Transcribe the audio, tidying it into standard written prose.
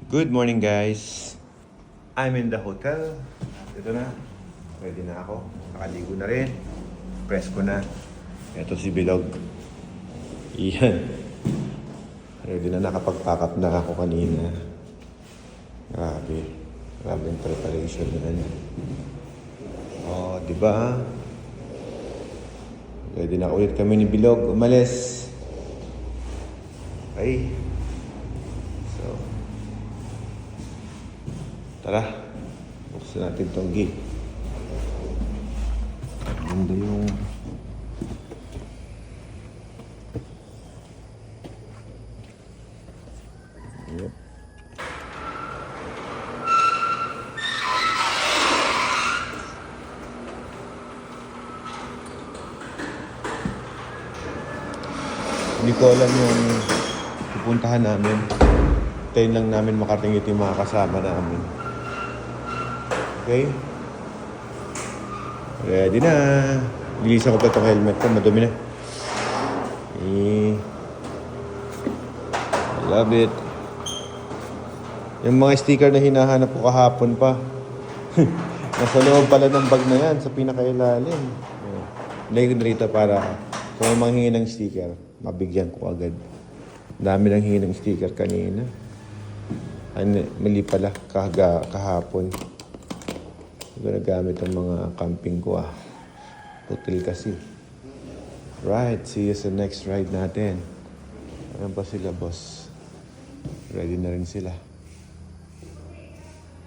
Good morning, guys. I'm in the hotel. Ito na. Ready na ako. Nakaligo na rin. Presko na. Ito si Bilog. Iyan. Ready na, nakapag-pack up na ako kanina. Grabe. Grabe yung preparation yan. Oh, di ba? Ready na ulit kami ni Bilog. Umalis. Okay. So, tara. Buksan natin tong gate. Ganda yung... Yep. Hindi ko alam yung pupuntahan namin. Tayo lang namin makarating ito yung mga kasama namin. Okay? Ready na. Bilisan ko pa itong helmet ko. Madumi na. I love it. Yung mga sticker na hinahanap ko kahapon pa. Nasa loob pala ng bag na yan. Sa pinakailalim. Lagay ko rito para kung may manghingi ng sticker, mabigyan ko agad. Dami nang hingi ng sticker kanina. Mali pala kahapon. Hindi ko nagamit ang mga camping ko Hotel kasi. Right, see you sa next ride natin. Ayan pa sila, boss. Ready na rin sila.